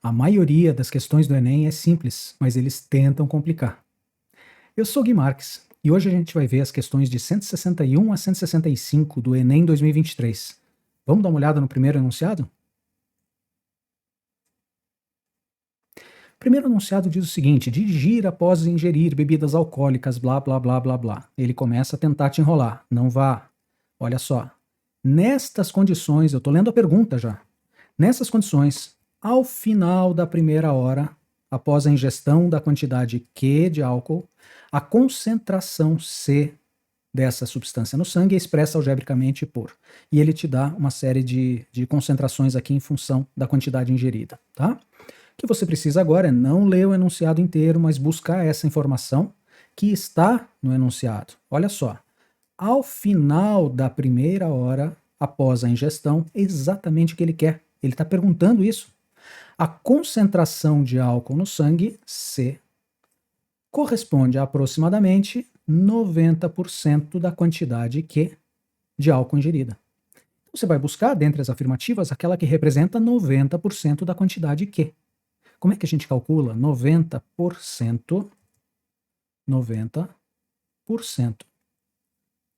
A maioria das questões do Enem é simples, mas eles tentam complicar. Eu sou Gui Marques e hoje a gente vai ver as questões de 161 a 165 do Enem 2023. Vamos dar uma olhada no primeiro enunciado? O primeiro enunciado diz o seguinte: dirigir após ingerir bebidas alcoólicas, blá, blá, blá, blá, blá. Ele começa a tentar te enrolar. Não vá. Olha só. Nestas condições, eu estou lendo a pergunta já. Nessas condições, ao final da primeira hora, após a ingestão da quantidade Q de álcool, a concentração C dessa substância no sangue é expressa algebricamente por. E ele te dá uma série de concentrações aqui em função da quantidade ingerida, tá? O que você precisa agora é não ler o enunciado inteiro, mas buscar essa informação que está no enunciado. Olha só. Ao final da primeira hora, após a ingestão, é exatamente o que ele quer. Ele está perguntando isso. A concentração de álcool no sangue, C, corresponde a aproximadamente 90% da quantidade Q de álcool ingerida. Você vai buscar, dentre as afirmativas, aquela que representa 90% da quantidade Q. Como é que a gente calcula 90%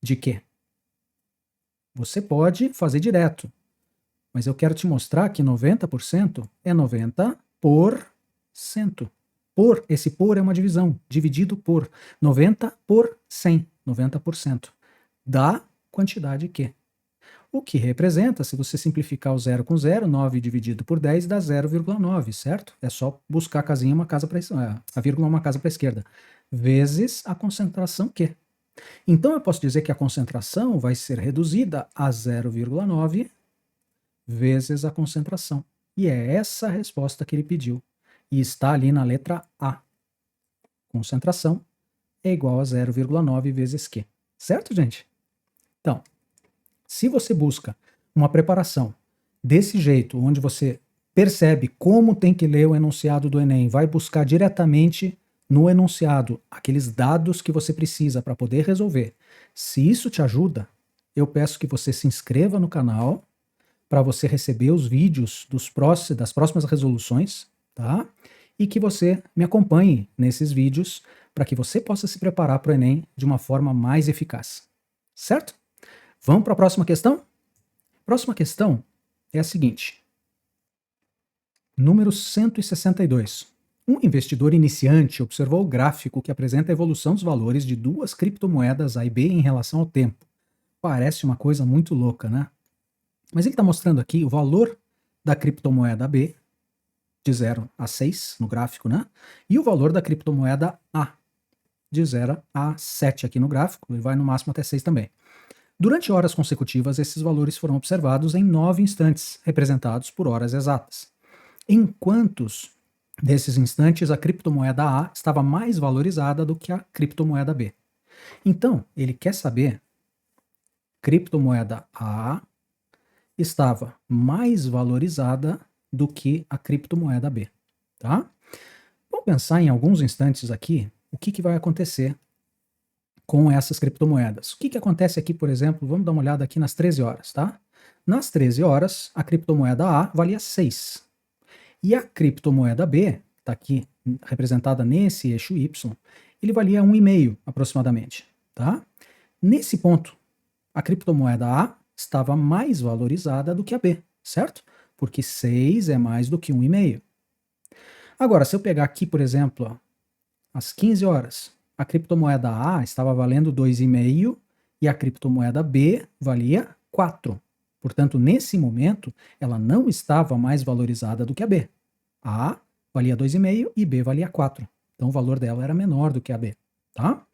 de quê? Você pode fazer direto, mas eu quero te mostrar que 90% é 90%. Esse por é uma divisão, dividido por 90 por 100, 90% da quantidade Q. O que representa, se você simplificar o 0 com 0, 9 dividido por 10 dá 0,9, certo? É só buscar a casinha, a vírgula uma casa para a esquerda, vezes a concentração Q. Então eu posso dizer que a concentração vai ser reduzida a 0,9 vezes a concentração. E é essa a resposta que ele pediu. E está ali na letra A. Concentração é igual a 0,9 vezes Q. Certo, gente? Então, se você busca uma preparação desse jeito, onde você percebe como tem que ler o enunciado do Enem, vai buscar diretamente no enunciado aqueles dados que você precisa para poder resolver. Se isso te ajuda, eu peço que você se inscreva no canal para você receber os vídeos das próximas resoluções, tá? E que você me acompanhe nesses vídeos para que você possa se preparar para o Enem de uma forma mais eficaz. Certo? Vamos para a próxima questão? Próxima questão é a seguinte. Número 162. Um investidor iniciante observou o gráfico que apresenta a evolução dos valores de duas criptomoedas A e B em relação ao tempo. Parece uma coisa muito louca, né? Mas ele está mostrando aqui o valor da criptomoeda B, de 0 a 6 no gráfico, né? E o valor da criptomoeda A, de 0 a 7 aqui no gráfico, ele vai no máximo até 6 também. Durante horas consecutivas, esses valores foram observados em 9 instantes, representados por horas exatas. Em quantos desses instantes a criptomoeda A estava mais valorizada do que a criptomoeda B? Então, ele quer saber, criptomoeda A estava mais valorizada do que a criptomoeda B, tá? Vamos pensar em alguns instantes aqui, o que vai acontecer com essas criptomoedas. O que acontece aqui, por exemplo, vamos dar uma olhada aqui nas 13 horas, tá? Nas 13 horas, a criptomoeda A valia 6. E a criptomoeda B, está aqui representada nesse eixo Y, ele valia 1,5 aproximadamente, tá? Nesse ponto, a criptomoeda A estava mais valorizada do que a B, certo? Porque 6 é mais do que 1,5. Agora, se eu pegar aqui, por exemplo, ó, às 15 horas, a criptomoeda A estava valendo 2,5 e a criptomoeda B valia 4. Portanto, nesse momento, ela não estava mais valorizada do que a B. A valia 2,5 e B valia 4. Então, o valor dela era menor do que a B, tá?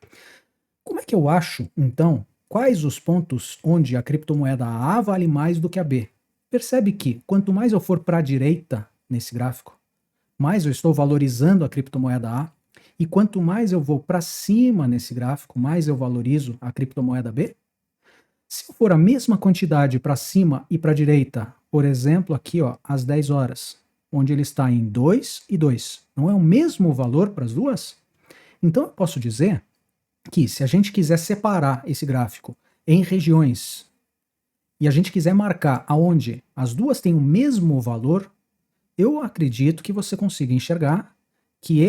Como é que eu acho, então, quais os pontos onde a criptomoeda A vale mais do que a B? Percebe que quanto mais eu for para a direita nesse gráfico, mais eu estou valorizando a criptomoeda A, e quanto mais eu vou para cima nesse gráfico, mais eu valorizo a criptomoeda B. Se for a mesma quantidade para cima e para a direita, por exemplo, aqui ó, às 10 horas, onde ele está em 2 e 2, não é o mesmo valor para as duas? Então eu posso dizer que se a gente quiser separar esse gráfico em regiões e a gente quiser marcar aonde as duas têm o mesmo valor, eu acredito que você consiga enxergar que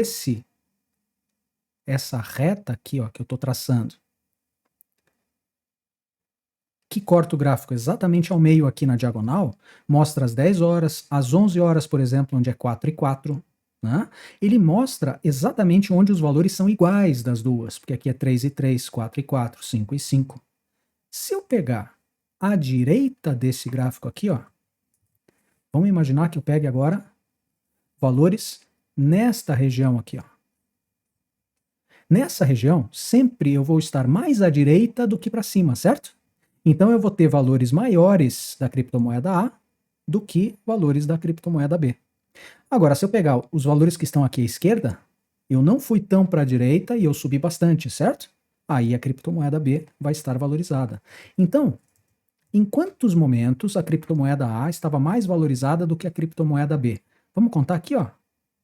essa reta aqui, ó, que eu estou traçando, que corta o gráfico exatamente ao meio aqui na diagonal, mostra as 10 horas, as 11 horas, por exemplo, onde é 4 e 4, né? Ele mostra exatamente onde os valores são iguais das duas, porque aqui é 3 e 3, 4 e 4, 5 e 5. Se eu pegar a direita desse gráfico aqui, ó, vamos imaginar que eu pegue agora valores nesta região aqui, ó. Nessa região, sempre eu vou estar mais à direita do que para cima, certo? Então eu vou ter valores maiores da criptomoeda A do que valores da criptomoeda B. Agora, se eu pegar os valores que estão aqui à esquerda, eu não fui tão para a direita e eu subi bastante, certo? Aí a criptomoeda B vai estar valorizada. Então, em quantos momentos a criptomoeda A estava mais valorizada do que a criptomoeda B? Vamos contar aqui, ó.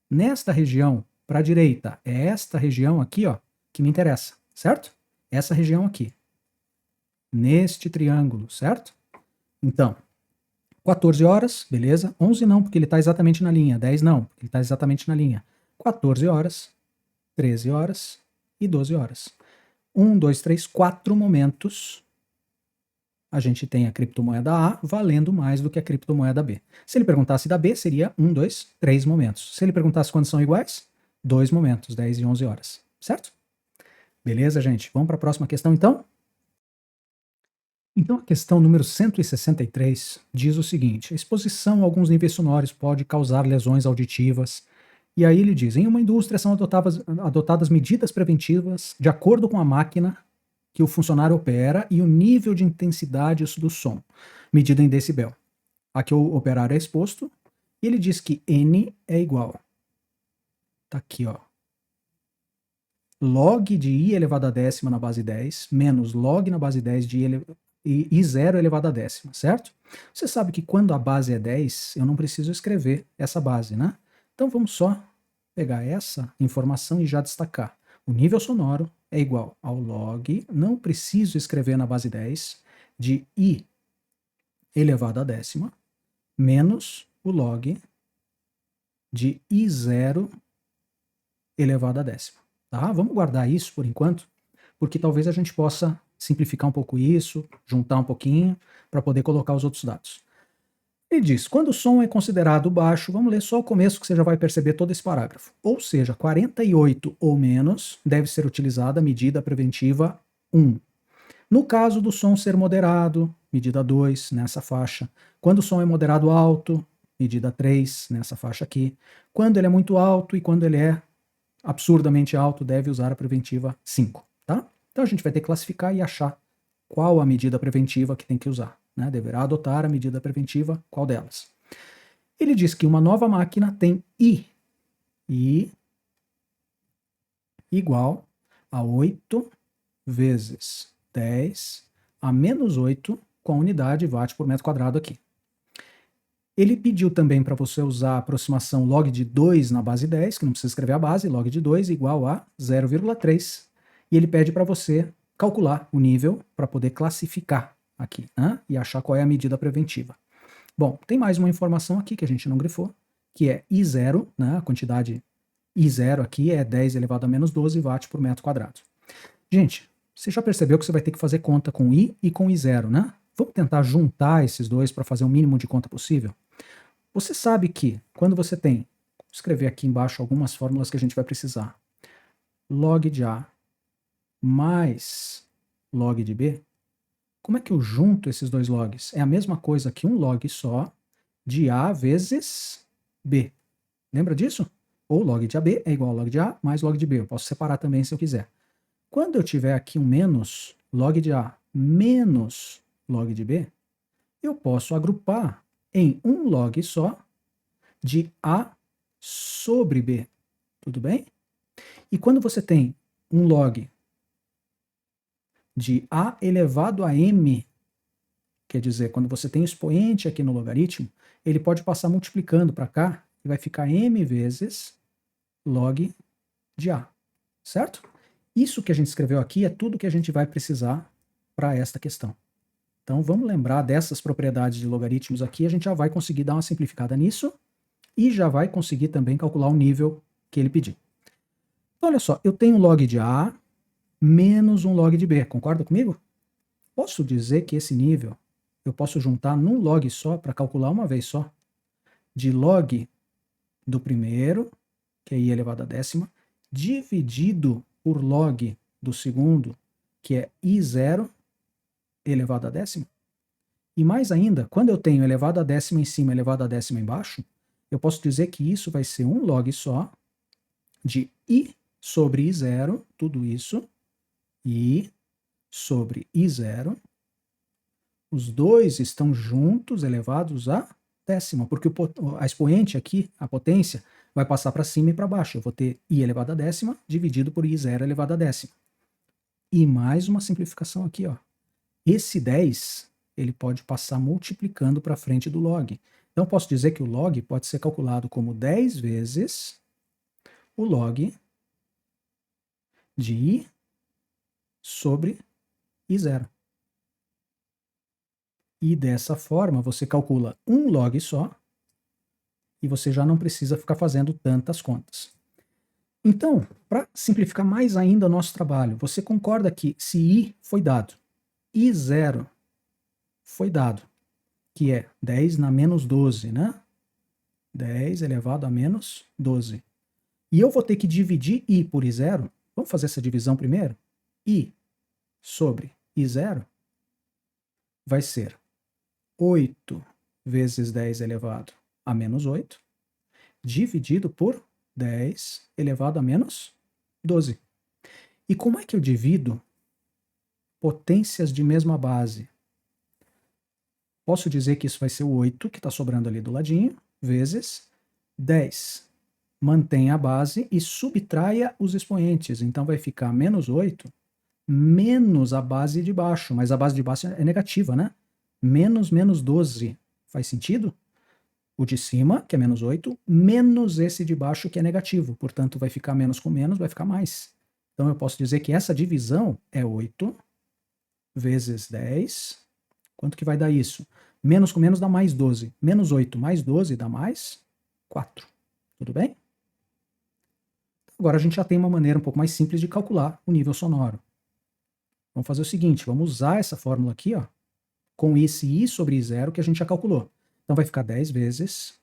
Nesta região para a direita, é esta região aqui, ó, que me interessa, certo? Essa região aqui. Neste triângulo, certo? Então, 14 horas, beleza? 11 não, porque ele está exatamente na linha. 10 não, porque ele está exatamente na linha. 14 horas, 13 horas e 12 horas. 1, 2, 3, 4 momentos a gente tem a criptomoeda A valendo mais do que a criptomoeda B. Se ele perguntasse da B, seria 1, 2, 3 momentos. Se ele perguntasse quando são iguais, 2 momentos, 10 e 11 horas. Certo? Beleza, gente? Vamos para a próxima questão, então? Então, a questão número 163 diz o seguinte: a exposição a alguns níveis sonoros pode causar lesões auditivas. E aí ele diz: em uma indústria são adotadas medidas preventivas de acordo com a máquina que o funcionário opera e o nível de intensidade do som, medida em decibel, a que o operário é exposto. E ele diz que N é igual. Tá aqui, ó. Log de I elevado a décima na base 10 menos log na base 10 de I zero elevado a décima, certo? Você sabe que quando a base é 10, eu não preciso escrever essa base, né? Então vamos só pegar essa informação e já destacar. O nível sonoro é igual ao log, não preciso escrever na base 10, de I elevado a décima, menos o log de I zero elevado a décima. Tá? Vamos guardar isso por enquanto, porque talvez a gente possa simplificar um pouco isso, juntar um pouquinho, para poder colocar os outros dados. Ele diz, quando o som é considerado baixo, vamos ler só o começo que você já vai perceber todo esse parágrafo. Ou seja, 48 ou menos deve ser utilizada a medida preventiva 1. No caso do som ser moderado, medida 2, nessa faixa. Quando o som é moderado alto, medida 3, nessa faixa aqui. Quando ele é muito alto e quando ele é absurdamente alto, deve usar a preventiva 5, tá? Então a gente vai ter que classificar e achar qual a medida preventiva que tem que usar, né? Deverá adotar a medida preventiva, qual delas? Ele diz que uma nova máquina tem I igual a 8 vezes 10 a menos 8 com a unidade watt por metro quadrado aqui. Ele pediu também para você usar a aproximação log de 2 na base 10, que não precisa escrever a base, log de 2 igual a 0,3. E ele pede para você calcular o nível para poder classificar aqui, né? E achar qual é a medida preventiva. Bom, tem mais uma informação aqui que a gente não grifou, que é I0, né? A quantidade I0 aqui é 10 elevado a menos 12 watts por metro quadrado. Gente, você já percebeu que você vai ter que fazer conta com I e com I0, né? Vamos tentar juntar esses dois para fazer o mínimo de conta possível? Você sabe que quando você tem, vou escrever aqui embaixo algumas fórmulas que a gente vai precisar. Log de A mais log de B. Como é que eu junto esses dois logs? É a mesma coisa que um log só de A vezes B. Lembra disso? Ou log de AB é igual a log de A mais log de B. Eu posso separar também se eu quiser. Quando eu tiver aqui um menos, log de A menos log de B, eu posso agrupar em um log só de A sobre B. Tudo bem? E quando você tem um log de A elevado a M, quer dizer, quando você tem um expoente aqui no logaritmo, ele pode passar multiplicando para cá e vai ficar M vezes log de A, certo? Isso que a gente escreveu aqui é tudo que a gente vai precisar para esta questão. Então vamos lembrar dessas propriedades de logaritmos aqui, a gente já vai conseguir dar uma simplificada nisso e já vai conseguir também calcular o nível que ele pediu. Então, olha só, eu tenho log de A menos um log de B, concorda comigo? Posso dizer que esse nível eu posso juntar num log só para calcular uma vez só, de log do primeiro, que é i elevado à décima, dividido por log do segundo, que é i0 elevado à décima. E mais ainda, quando eu tenho elevado à décima em cima e elevado à décima embaixo, eu posso dizer que isso vai ser um log só de i sobre i0, tudo isso, i sobre i0. Os dois estão juntos elevados à décima, porque a expoente aqui, a potência, vai passar para cima e para baixo. Eu vou ter i elevado à décima dividido por i0 elevado à décima. E mais uma simplificação aqui, ó. Esse 10, ele pode passar multiplicando para frente do log. Então, posso dizer que o log pode ser calculado como 10 vezes o log de i sobre i0. E dessa forma, você calcula um log só e você já não precisa ficar fazendo tantas contas. Então, para simplificar mais ainda o nosso trabalho, você concorda que se i foi dado, i0 foi dado, que é 10 na menos 12, né? 10 elevado a menos 12. E eu vou ter que dividir i por i0. Vamos fazer essa divisão primeiro? I sobre i0 vai ser 8 vezes 10 elevado a menos 8, dividido por 10 elevado a menos 12. E como é que eu divido potências de mesma base? Posso dizer que isso vai ser o 8, que está sobrando ali do ladinho, vezes 10. Mantenha a base e subtraia os expoentes. Então vai ficar menos 8 menos a base de baixo. Mas a base de baixo é negativa, né? Menos 12. Faz sentido? O de cima, que é menos 8, menos esse de baixo, que é negativo. Portanto, vai ficar menos com menos, vai ficar mais. Então eu posso dizer que essa divisão é 8 vezes 10. Quanto que vai dar isso? Menos com menos dá mais 12. Menos 8 mais 12 dá mais 4. Tudo bem? Agora a gente já tem uma maneira um pouco mais simples de calcular o nível sonoro. Vamos fazer o seguinte, vamos usar essa fórmula aqui, ó, com esse i sobre i0 que a gente já calculou. Então vai ficar 10 vezes,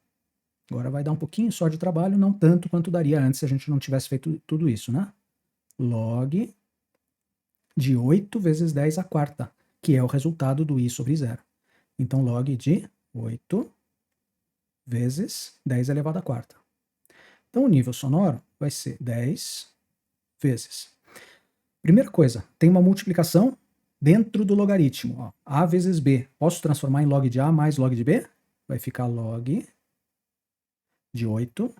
agora vai dar um pouquinho só de trabalho, não tanto quanto daria antes se a gente não tivesse feito tudo isso, né? Log de 8 vezes 10 à quarta, que é o resultado do i sobre 0. Então, log de 8 vezes 10 elevado à quarta. Então, o nível sonoro vai ser 10 vezes. Primeira coisa, tem uma multiplicação dentro do logaritmo. Ó, a vezes b. Posso transformar em log de a mais log de b? Vai ficar log de 8.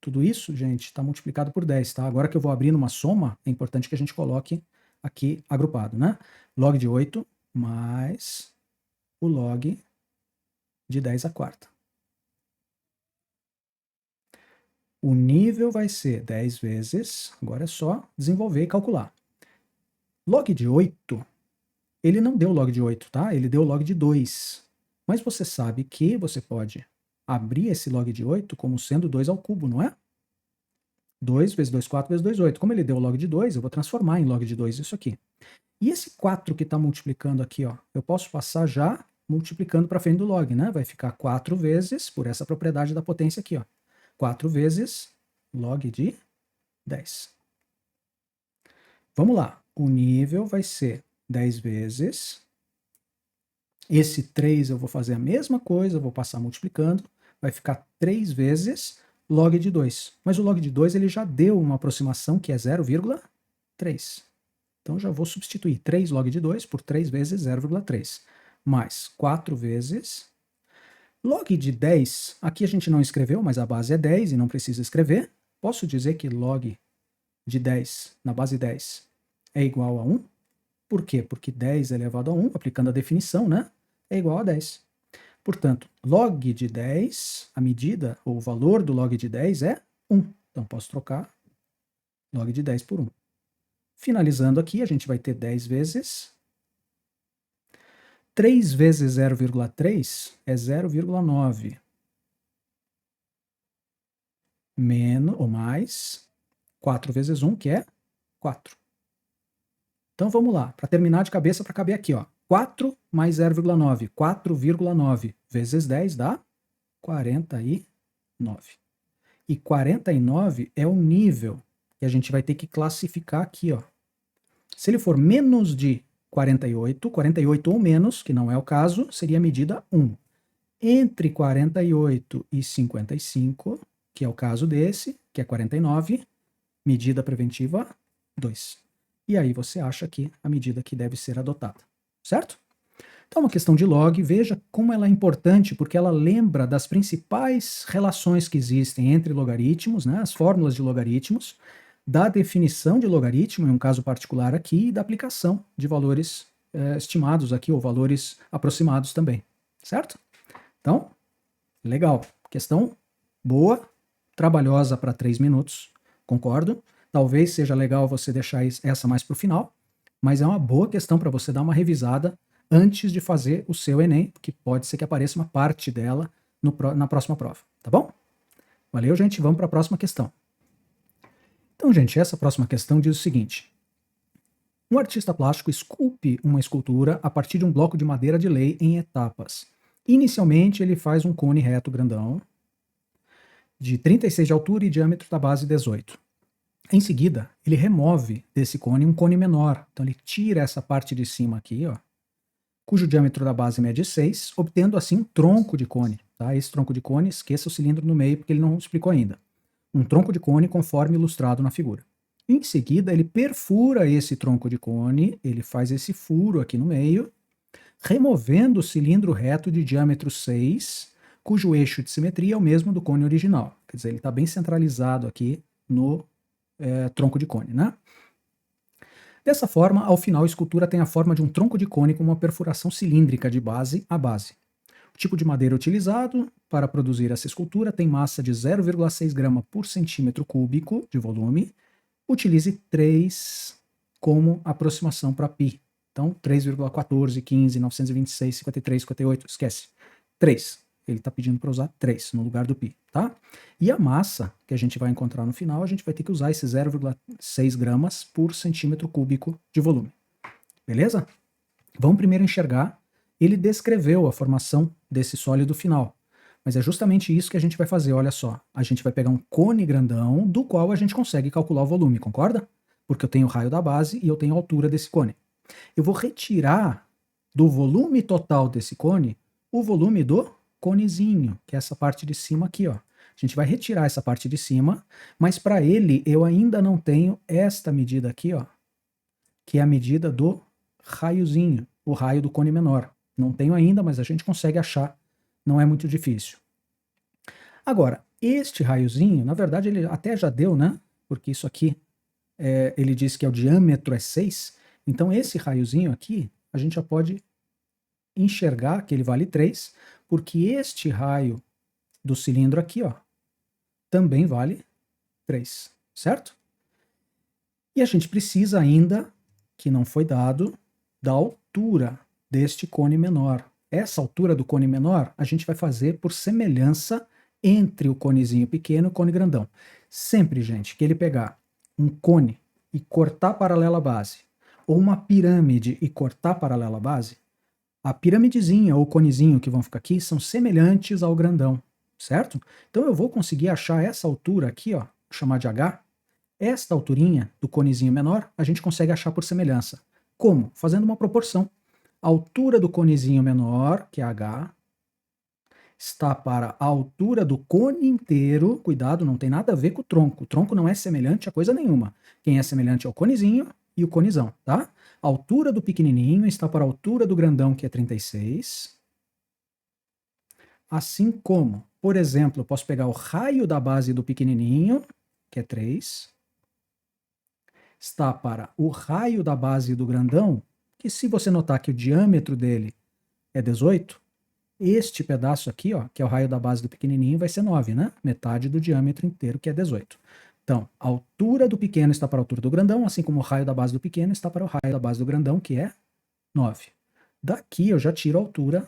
Tudo isso, gente, está multiplicado por 10, tá? Agora que eu vou abrir numa soma, é importante que a gente coloque aqui agrupado, né? Log de 8 mais o log de 10 à quarta. O nível vai ser 10 vezes, agora é só desenvolver e calcular. Log de 8, ele não deu log de 8, tá? Ele deu log de 2. Mas você sabe que você pode abrir esse log de 8 como sendo 2 ao cubo, não é? 2 vezes 2, 4 vezes 2, 8. Como ele deu log de 2, eu vou transformar em log de 2 isso aqui. E esse 4 que está multiplicando aqui, ó, eu posso passar já multiplicando para frente do log, né? Vai ficar 4 vezes, por essa propriedade da potência aqui, ó. 4 vezes log de 10. Vamos lá. O nível vai ser 10 vezes. Esse 3 eu vou fazer a mesma coisa, eu vou passar multiplicando. Vai ficar 3 vezes log de 2. Mas o log de 2 ele já deu uma aproximação que é 0,3. Então já vou substituir 3 log de 2 por 3 vezes 0,3. Mais 4 vezes log de 10, aqui a gente não escreveu, mas a base é 10 e não precisa escrever. Posso dizer que log de 10 na base 10 é igual a 1. Por quê? Porque 10 elevado a 1, aplicando a definição, né, é igual a 10. Portanto, log de 10, a medida, ou o valor do log de 10 é 1. Então, posso trocar log de 10 por 1. Finalizando aqui, a gente vai ter 10 vezes 3 vezes 0,3 é 0,9. menos ou mais 4 vezes 1, que é 4. Então vamos lá, para terminar de cabeça, para caber aqui, ó. 4 mais 0,9, 4,9 vezes 10 dá 49. E 49 é o nível que a gente vai ter que classificar aqui, ó. Se ele for menos de 48, 48 ou menos, que não é o caso, seria a medida 1. Entre 48 e 55, que é o caso desse, que é 49, medida preventiva 2. E aí você acha que a medida que deve ser adotada, certo? Então, uma questão de log, veja como ela é importante, porque ela lembra das principais relações que existem entre logaritmos, né, as fórmulas de logaritmos, da definição de logaritmo, em um caso particular aqui, e da aplicação de valores estimados aqui, ou valores aproximados também, certo? Então, legal. Questão boa, trabalhosa para 3 minutos, concordo. Talvez seja legal você deixar essa mais para o final, mas é uma boa questão para você dar uma revisada antes de fazer o seu Enem, que pode ser que apareça uma parte dela na próxima prova, tá bom? Valeu, gente. Vamos para a próxima questão. Então, gente, essa próxima questão diz o seguinte: um artista plástico esculpe uma escultura a partir de um bloco de madeira de lei em etapas. Inicialmente, ele faz um cone reto grandão, de 36 de altura e diâmetro da base 18. Em seguida, ele remove desse cone um cone menor. Então, ele tira essa parte de cima aqui, ó, cujo diâmetro da base mede 6, obtendo assim um tronco de cone. Tá? Esse tronco de cone, esqueça o cilindro no meio, porque ele não explicou ainda. Um tronco de cone conforme ilustrado na figura. Em seguida, ele perfura esse tronco de cone, ele faz esse furo aqui no meio, removendo o cilindro reto de diâmetro 6, cujo eixo de simetria é o mesmo do cone original. Quer dizer, ele está bem centralizado aqui no tronco de cone, né? Dessa forma, ao final, a escultura tem a forma de um tronco de cone com uma perfuração cilíndrica de base a base. O tipo de madeira utilizado para produzir essa escultura tem massa de 0,6 grama por centímetro cúbico de volume. Utilize 3 como aproximação para π. Então, 3,14, 15, 926, 53, 58, esquece. 3. Ele está pedindo para usar 3 no lugar do π, tá? E a massa que a gente vai encontrar no final, a gente vai ter que usar esse 0,6 gramas por centímetro cúbico de volume. Beleza? Vamos primeiro enxergar. Ele descreveu a formação desse sólido final. Mas é justamente isso que a gente vai fazer, olha só. A gente vai pegar um cone grandão, do qual a gente consegue calcular o volume, concorda? Porque eu tenho o raio da base e eu tenho a altura desse cone. Eu vou retirar do volume total desse cone o volume do conezinho, que é essa parte de cima aqui, ó. A gente vai retirar essa parte de cima, mas para ele eu ainda não tenho esta medida aqui, ó, que é a medida do raiozinho, o raio do cone menor. Não tenho ainda, mas a gente consegue achar, não é muito difícil. Agora, este raiozinho, na verdade ele até já deu, né? Porque isso aqui, ele disse que o diâmetro é 6, então esse raiozinho aqui, a gente já pode enxergar que ele vale 3, porque este raio do cilindro aqui, ó, também vale 3, certo? E a gente precisa ainda, que não foi dado, da altura deste cone menor. Essa altura do cone menor a gente vai fazer por semelhança entre o conezinho pequeno e o cone grandão. Sempre, gente, que ele pegar um cone e cortar paralela à base, ou uma pirâmide e cortar paralela à base, a piramidezinha ou o conezinho que vão ficar aqui são semelhantes ao grandão, certo? Então eu vou conseguir achar essa altura aqui, ó, chamar de H. Esta alturinha do conezinho menor, a gente consegue achar por semelhança. Como? Fazendo uma proporção. A altura do conezinho menor, que é H, está para a altura do cone inteiro. Cuidado, não tem nada a ver com o tronco. O tronco não é semelhante a coisa nenhuma. Quem é semelhante é o conezinho e o conezão, tá? A altura do pequenininho está para a altura do grandão, que é 36. Assim como, por exemplo, eu posso pegar o raio da base do pequenininho, que é 3, está para o raio da base do grandão, que se você notar que o diâmetro dele é 18, este pedaço aqui, ó, que é o raio da base do pequenininho, vai ser 9, né? Metade do diâmetro inteiro, que é 18. Então, a altura do pequeno está para a altura do grandão, assim como o raio da base do pequeno está para o raio da base do grandão, que é 9. Daqui eu já tiro a altura,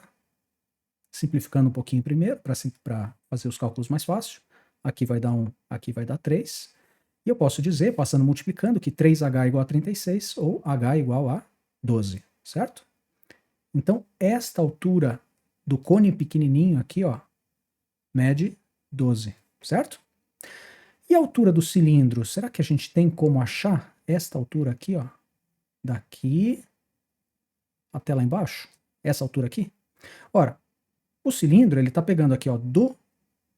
simplificando um pouquinho primeiro, para fazer os cálculos mais fácil. aqui vai dar 1, aqui vai dar 3. E eu posso dizer, passando multiplicando, que 3H igual a 36 ou H igual a 12, certo? Então, esta altura do cone pequenininho aqui, ó, mede 12, certo? E a altura do cilindro, será que a gente tem como achar esta altura aqui, ó, daqui até lá embaixo? Essa altura aqui? Ora, o cilindro, ele está pegando aqui, ó,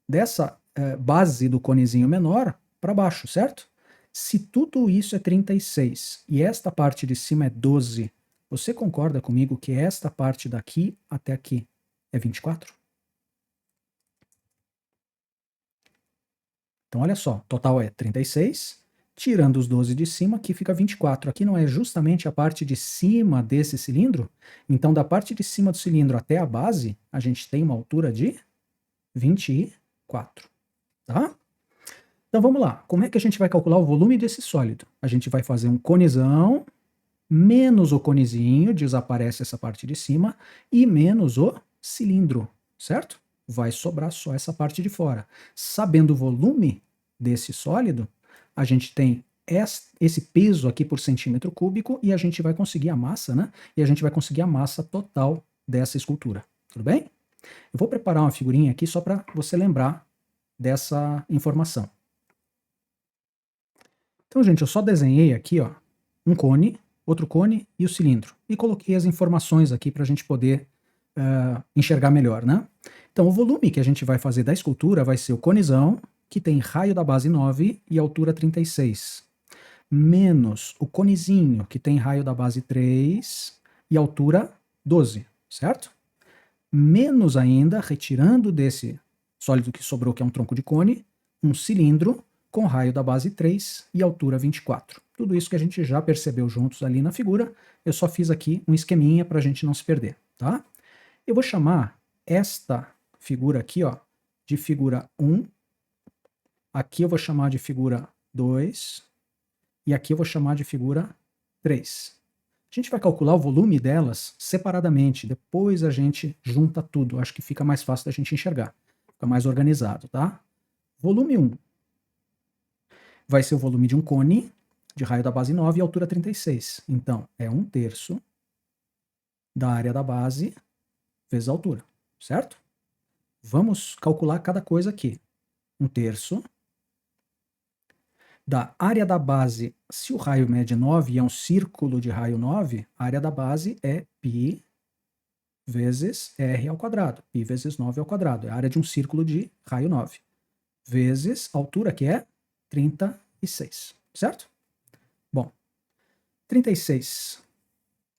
dessa base do conezinho menor para baixo, certo? Se tudo isso é 36 e esta parte de cima é 12, você concorda comigo que esta parte daqui até aqui é 24? Então, olha só, total é 36, tirando os 12 de cima, aqui fica 24. Aqui não é justamente a parte de cima desse cilindro? Então, da parte de cima do cilindro até a base, a gente tem uma altura de 24, tá? Então, vamos lá. Como é que a gente vai calcular o volume desse sólido? A gente vai fazer um conezão, menos o conezinho, desaparece essa parte de cima, e menos o cilindro, certo? Vai sobrar só essa parte de fora. Sabendo o volume desse sólido, a gente tem esse peso aqui por centímetro cúbico e a gente vai conseguir a massa, né? E a gente vai conseguir a massa total dessa escultura. Tudo bem? Eu vou preparar uma figurinha aqui só para você lembrar dessa informação. Então, gente, eu só desenhei aqui, ó, um cone, outro cone e o cilindro. E coloquei as informações aqui para a gente poder enxergar melhor, né? Então, o volume que a gente vai fazer da escultura vai ser o conezão, que tem raio da base 9 e altura 36, menos o conezinho, que tem raio da base 3 e altura 12, certo? Menos ainda, retirando desse sólido que sobrou, que é um tronco de cone, um cilindro com raio da base 3 e altura 24. Tudo isso que a gente já percebeu juntos ali na figura, eu só fiz aqui um esqueminha para a gente não se perder, tá? Eu vou chamar esta figura aqui, ó, de figura 1, aqui eu vou chamar de figura 2, e aqui eu vou chamar de figura 3. A gente vai calcular o volume delas separadamente, depois a gente junta tudo, acho que fica mais fácil da gente enxergar, fica mais organizado, tá? Volume 1 vai ser o volume de um cone de raio da base 9 e altura 36. Então, é 1/3 da área da base vezes a altura, certo? Vamos calcular cada coisa aqui. 1/3 da área da base, se o raio mede 9 e é um círculo de raio 9, a área da base é π vezes r ao quadrado. Π vezes 9 ao quadrado. É a área de um círculo de raio 9. Vezes a altura, que é 36, certo? Bom, 36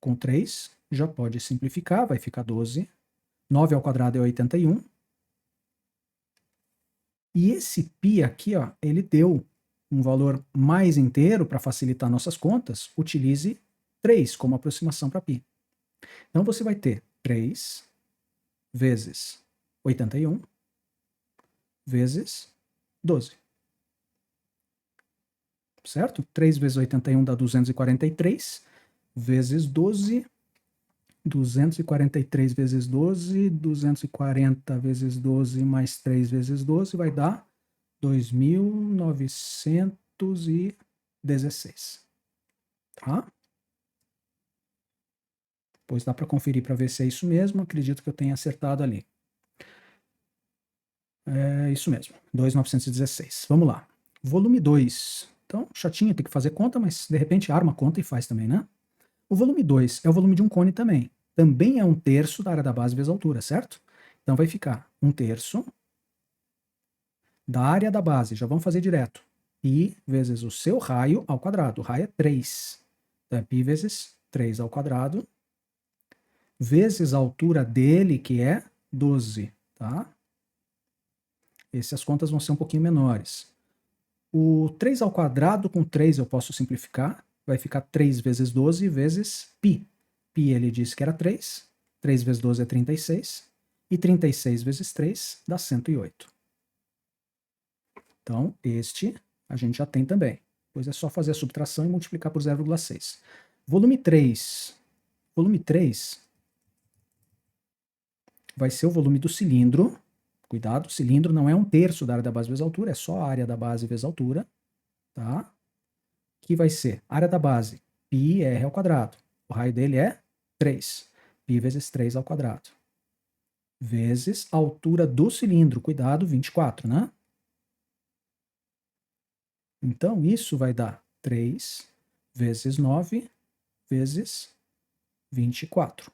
com 3 já pode simplificar, vai ficar 12. 9 ao quadrado é 81. E esse π aqui, ó, ele deu um valor mais inteiro para facilitar nossas contas. Utilize 3 como aproximação para π. Então você vai ter 3 vezes 81 vezes 12. Certo? 3 vezes 81 dá 243, vezes 12, 243 vezes 12, 240 vezes 12 mais 3 vezes 12 vai dar 2.916. Tá? Depois dá para conferir para ver se é isso mesmo. Acredito que eu tenha acertado ali. É isso mesmo, 2.916. Vamos lá. Volume 2. Então, chatinho, tem que fazer conta, mas de repente arma a conta e faz também, né? O volume 2 é o volume de um cone também. Também é 1/3 da área da base vezes a altura, certo? Então vai ficar 1/3 da área da base, já vamos fazer direto. Π vezes o seu raio ao quadrado. O raio é 3. Então é π vezes 3 ao quadrado, vezes a altura dele, que é 12, tá? Essas contas vão ser um pouquinho menores. O 3 ao quadrado com 3 eu posso simplificar. Vai ficar 3 vezes 12 vezes π. π ele disse que era 3. 3 vezes 12 é 36. E 36 vezes 3 dá 108. Então, este a gente já tem também. Depois é só fazer a subtração e multiplicar por 0,6. Volume 3. Volume 3 vai ser o volume do cilindro, Cuidado, cilindro não é 1/3 da área da base vezes a altura, é só a área da base vezes a altura, tá? Que vai ser área da base, πr ao quadrado. O raio dele é 3. Π vezes 3 ao quadrado. Vezes a altura do cilindro, cuidado, 24, né? Então, isso vai dar 3 vezes 9 vezes 24.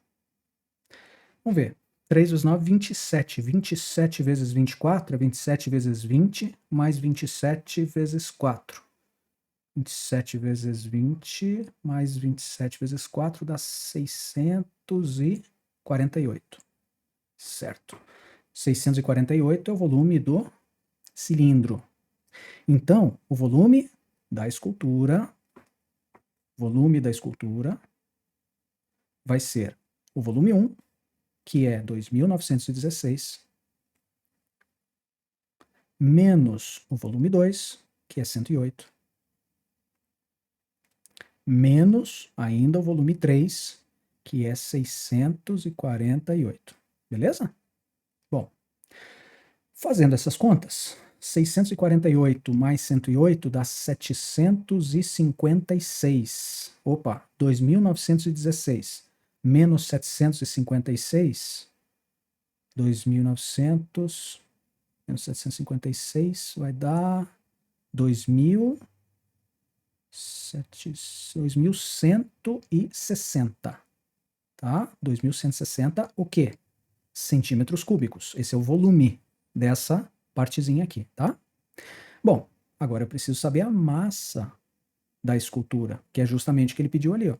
Vamos ver. 3 vezes 9, 27. 27 vezes 24 é 27 vezes 20, mais 27 vezes 4. 27 vezes 20, mais 27 vezes 4 dá 648. Certo. 648 é o volume do cilindro. Então, o volume da escultura vai ser o volume 1, que é 2.916, menos o volume 2, que é 108, menos ainda o volume 3, que é 648. Beleza? Bom, fazendo essas contas, 648 mais 108 dá 756. Opa, 2.916 menos 756, 2.900 menos 756 vai dar 2.160, tá? 2.160 o quê? Centímetros cúbicos. Esse é o volume dessa partezinha aqui, tá? Bom, agora eu preciso saber a massa da escultura, que é justamente o que ele pediu ali, ó.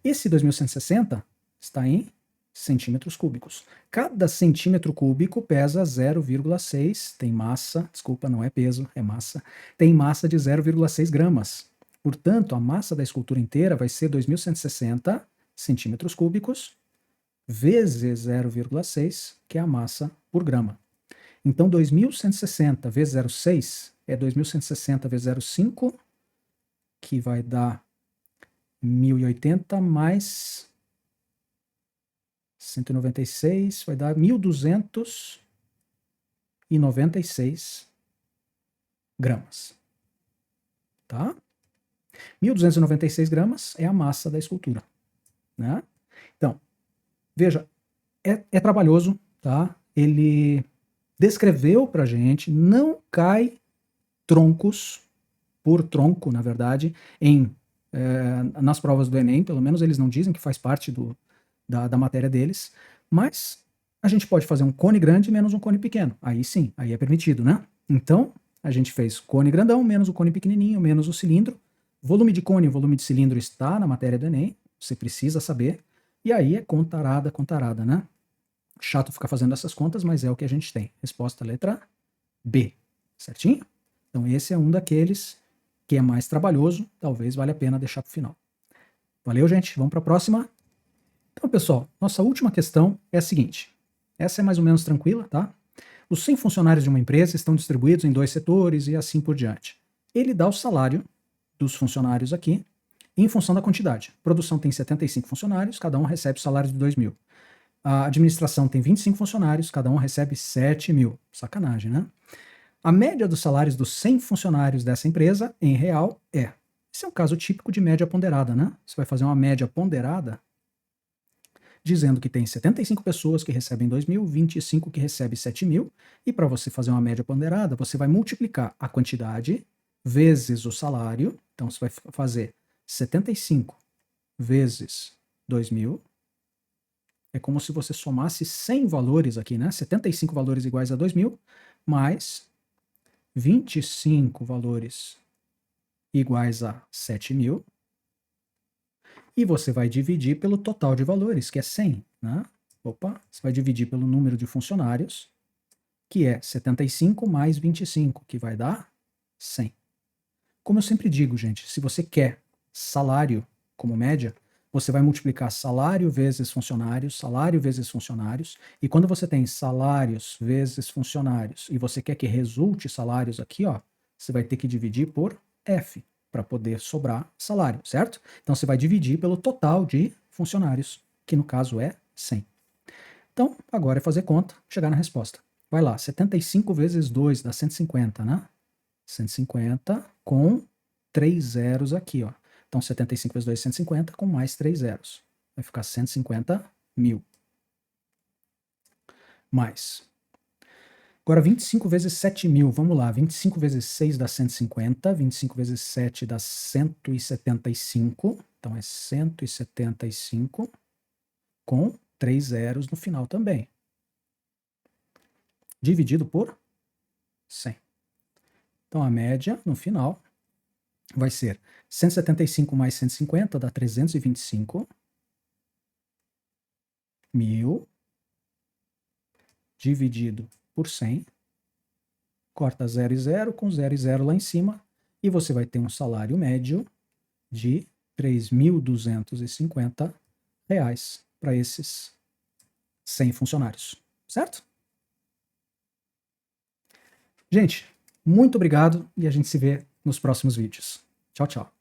Esse 2.160 está em centímetros cúbicos. Cada centímetro cúbico pesa 0,6, tem massa, desculpa, não é peso, é massa, tem massa de 0,6 gramas. Portanto, a massa da escultura inteira vai ser 2.160 centímetros cúbicos vezes 0,6, que é a massa por grama. Então, 2.160 vezes 0,6 é 2.160 vezes 0,5, que vai dar 1.080 mais 196, vai dar 1.296 gramas. Tá? 1.296 gramas é a massa da escultura. Né? Então, veja, é trabalhoso, tá? Ele descreveu pra gente, não cai troncos por tronco, na verdade, nas provas do Enem, pelo menos eles não dizem que faz parte da matéria deles, mas a gente pode fazer um cone grande menos um cone pequeno. Aí sim, aí é permitido, né? Então, a gente fez cone grandão menos o cone pequenininho menos o cilindro. Volume de cone e volume de cilindro está na matéria do Enem, você precisa saber. E aí é contarada, né? Chato ficar fazendo essas contas, mas é o que a gente tem. Resposta letra B, certinho? Então esse é um daqueles que é mais trabalhoso, talvez valha a pena deixar para o final. Valeu, gente? Vamos para a próxima? Então, pessoal, nossa última questão é a seguinte. Essa é mais ou menos tranquila, tá? Os 100 funcionários de uma empresa estão distribuídos em 2 setores e assim por diante. Ele dá o salário dos funcionários aqui em função da quantidade. A produção tem 75 funcionários, cada um recebe o salário de 2.000. A administração tem 25 funcionários, cada um recebe 7.000. Sacanagem, né? A média dos salários dos 100 funcionários dessa empresa, em real, é. Esse é um caso típico de média ponderada, né? Você vai fazer uma média ponderada dizendo que tem 75 pessoas que recebem 2.000, 25 que recebem 7.000, e para você fazer uma média ponderada, você vai multiplicar a quantidade vezes o salário, então você vai fazer 75 vezes 2.000, é como se você somasse 100 valores aqui, né? 75 valores iguais a 2.000, mais 25 valores iguais a 7.000, e você vai dividir pelo total de valores, que é 100, né? Opa, você vai dividir pelo número de funcionários, que é 75 mais 25, que vai dar 100. Como eu sempre digo, gente, se você quer salário como média, você vai multiplicar salário vezes funcionários, e quando você tem salários vezes funcionários, e você quer que resulte salários aqui, ó, você vai ter que dividir por F, para poder sobrar salário, certo? Então você vai dividir pelo total de funcionários, que no caso é 100. Então, agora é fazer conta, chegar na resposta. Vai lá, 75 vezes 2 dá 150, né? 150 com 3 zeros aqui, ó. Então, 75 vezes 2 é 150 com mais 3 zeros. Vai ficar 150 mil. Mais. Agora, 25 vezes 7 mil. Vamos lá. 25 vezes 6 dá 150. 25 vezes 7 dá 175. Então, é 175 com 3 zeros no final também. Dividido por 100. Então, a média no final vai ser 175 mais 150 dá 325 mil dividido por 100. Corta 0 e 0 com 0 e 0 lá em cima e você vai ter um salário médio de R$ 3.250 para esses 100 funcionários, certo? Gente, muito obrigado e a gente se vê nos próximos vídeos. Tchau, tchau.